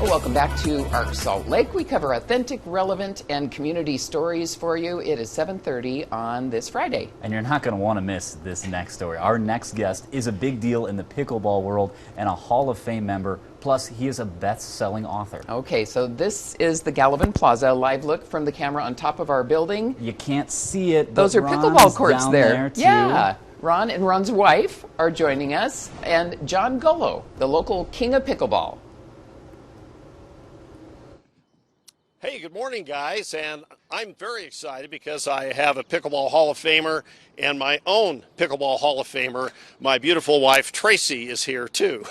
Welcome back to Arc Salt Lake. We cover authentic, relevant, and community stories for you. It is 7:30 on this Friday. And you're not going to want to miss this next story. Our next guest is a big deal in the pickleball world and a Hall of Fame member. Plus, he is a best-selling author. Okay, so this is the Gallivan Plaza. Live look from the camera on top of our building. You can't see it, Those are Ron pickleball courts down there. too. Yeah. Ron and Ron's wife are joining us, and John Gullo, the local king of pickleball. Hey, good morning, guys, and I'm very excited because I have a Pickleball Hall of Famer and my own Pickleball Hall of Famer. My beautiful wife, Tracy, is here, too.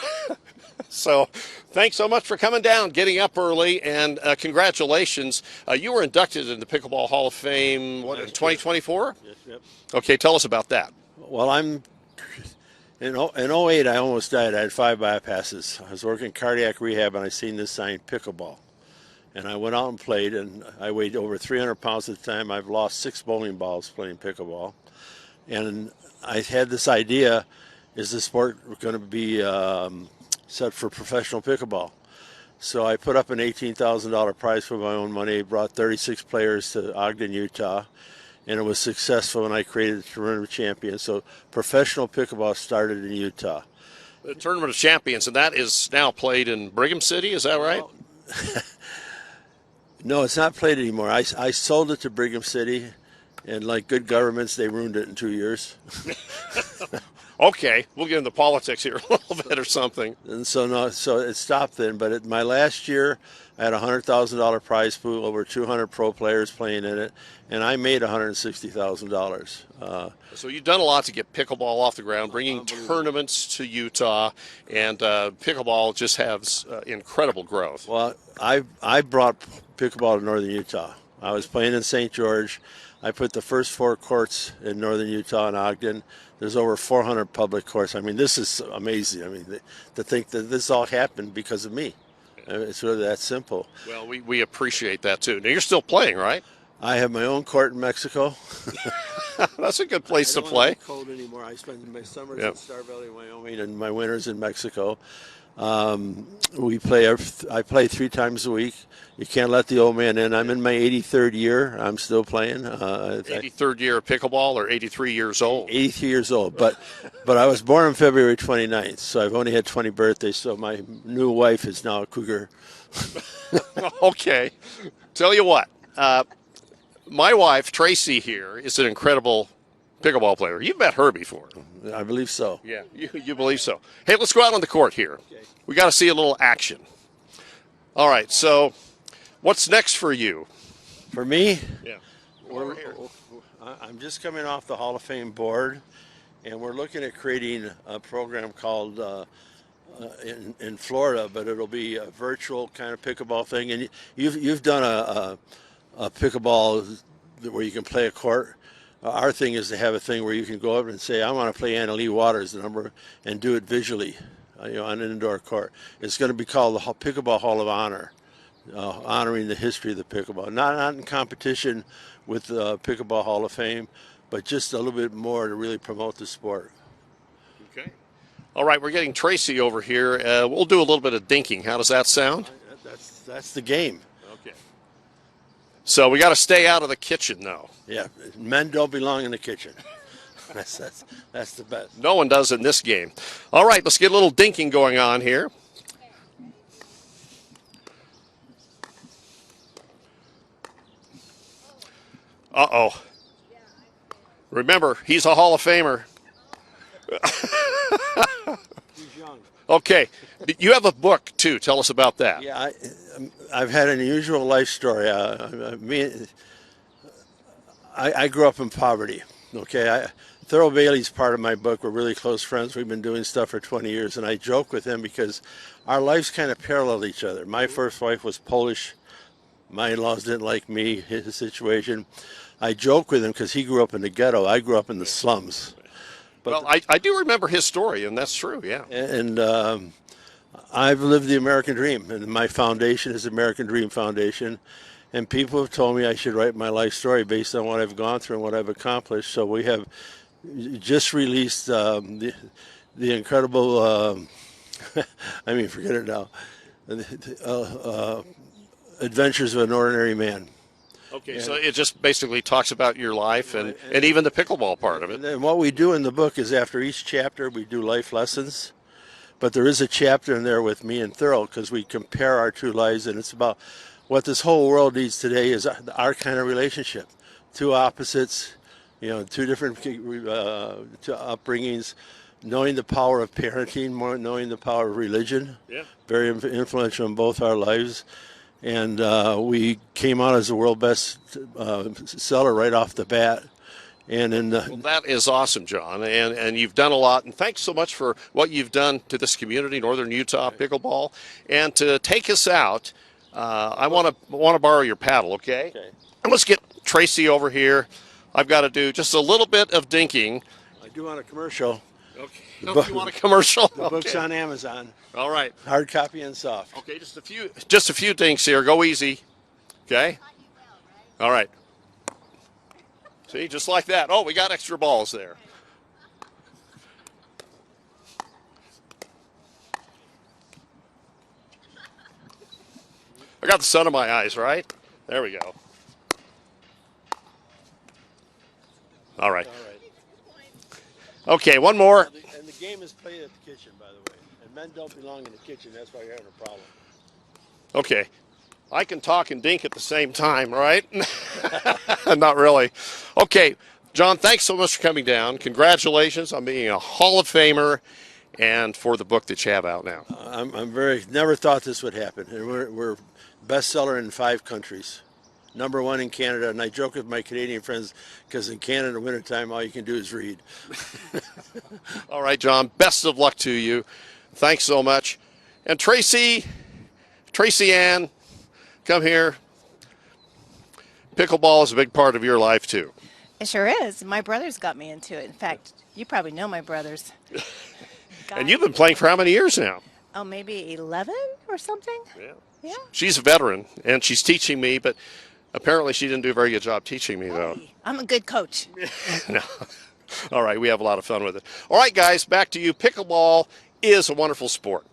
So thanks so much for coming down, getting up early, and congratulations. You were inducted in the Pickleball Hall of Fame, what, in 2024? Yes, yep. Okay, tell us about that. Well, in 08, I almost died. I had 5 bypasses. I was working cardiac rehab, and I seen this sign, pickleball. And I went out and played, and I weighed over 300 pounds at the time. I've lost 6 bowling balls playing pickleball. And I had this idea, is the sport going to be set for professional pickleball? So I put up an $18,000 prize for my own money, brought 36 players to Ogden, Utah, and it was successful, and I created the Tournament of Champions. So professional pickleball started in Utah. The Tournament of Champions, and that is now played in Brigham City, is that right? No, it's not played anymore. I sold it to Brigham City, and like good governments, they ruined it in 2 years. Okay, we'll get into politics here a little bit or something. And so it stopped then. But my last year, I had a $100,000 prize pool, over 200 pro players playing in it, and I made $160,000. So you've done a lot to get pickleball off the ground, bringing tournaments to Utah, and pickleball just has incredible growth. Well, I brought pickleball to northern Utah. I was playing in St. George. I put the first 4 courts in northern Utah and Ogden. There's over 400 public courts. I mean, this is amazing. I mean, to think that this all happened because of me. It's really that simple. Well, we appreciate that, too. Now, you're still playing, right? I have my own court in Mexico. That's a good place to play. I don't cold anymore. I spend my summers in Star Valley, Wyoming, and my winters in Mexico. I play 3 times a week. You can't let the old man in. I'm in my 83rd year. I'm still playing. 83rd year of pickleball, or 83 years old? 83 years old. But I was born on February 29th, so I've only had 20 birthdays. So my new wife is now a cougar. Okay. Tell you what, my wife, Tracy, here, is an incredible pickleball player. You've met her before. I believe so. Yeah, you believe so. Hey, let's go out on the court here. Okay. We got to see a little action. All right, so what's next for you? For me? Yeah. I'm just coming off the Hall of Fame board, and we're looking at creating a program called in Florida, but it'll be a virtual kind of pickleball thing. And you've done a pickleball where you can play a court. Our thing is to have a thing where you can go up and say, I want to play Anna Lee Waters, the number, and do it visually, on an indoor court. It's going to be called the Pickleball Hall of Honor, honoring the history of the pickleball. Not in competition with the Pickleball Hall of Fame, but just a little bit more to really promote the sport. Okay. All right, we're getting Tracy over here. We'll do a little bit of dinking. How does that sound? That's the game. Okay. So we got to stay out of the kitchen, though. Yeah, men don't belong in the kitchen. That's the best. No one does in this game. All right, let's get a little dinking going on here. Uh-oh. Remember, he's a Hall of Famer. He's young. Okay, you have a book, too. Tell us about that. Yeah, I've had an unusual life story. I grew up in poverty, okay? Thurl Bailey's part of my book. We're really close friends. We've been doing stuff for 20 years, and I joke with him because our lives kind of paralleled each other. My first wife was Polish. My in-laws didn't like me, his situation. I joke with him because he grew up in the ghetto. I grew up in the slums. But well, I do remember his story, and that's true, yeah. And I've lived the American dream, and my foundation is the American Dream Foundation. And people have told me I should write my life story based on what I've gone through and what I've accomplished. So we have just released the incredible, forget it now, Adventures of an Ordinary Man. Okay, so it just basically talks about your life and even the pickleball part of it. And then what we do in the book is after each chapter we do life lessons. But there is a chapter in there with me and Thurl because we compare our two lives, and it's about what this whole world needs today is our kind of relationship. Two opposites, two different two upbringings, knowing the power of parenting, knowing the power of religion. Yeah. Very influential in both our lives. And we came out as the world best seller right off the bat. And well, that is awesome, John, and you've done a lot. And thanks so much for what you've done to this community, Northern Utah Pickleball. And to take us out, I want to borrow your paddle, okay? And let's get Tracy over here. I've got to do just a little bit of dinking. I do want a commercial. Okay. You want a commercial? The book's on Amazon. All right. Hard copy and soft. Okay, just a few dinks here. Go easy. Okay. All right. See, just like that. Oh, we got extra balls there. I got the sun in my eyes, right? There we go. All right. Okay, one more. And the game is played at the kitchen, by the way. And men don't belong in the kitchen. That's why you're having a problem. Okay. I can talk and dink at the same time, right? Not really. Okay, John, thanks so much for coming down. Congratulations on being a Hall of Famer and for the book that you have out now. I'm never thought this would happen. And we're bestseller in 5 countries. #1 in Canada. And I joke with my Canadian friends because in Canada, wintertime, all you can do is read. All right, John, best of luck to you. Thanks so much. And Tracy Ann, come here. Pickleball is a big part of your life, too. It sure is. My brothers got me into it. In fact, you probably know my brothers. And you've been playing for how many years now? Oh, maybe 11 or something? Yeah. She's a veteran, and she's teaching me, but apparently she didn't do a very good job teaching me, though. Hey, I'm a good coach. No. All right, we have a lot of fun with it. All right, guys, back to you. Pickleball is a wonderful sport.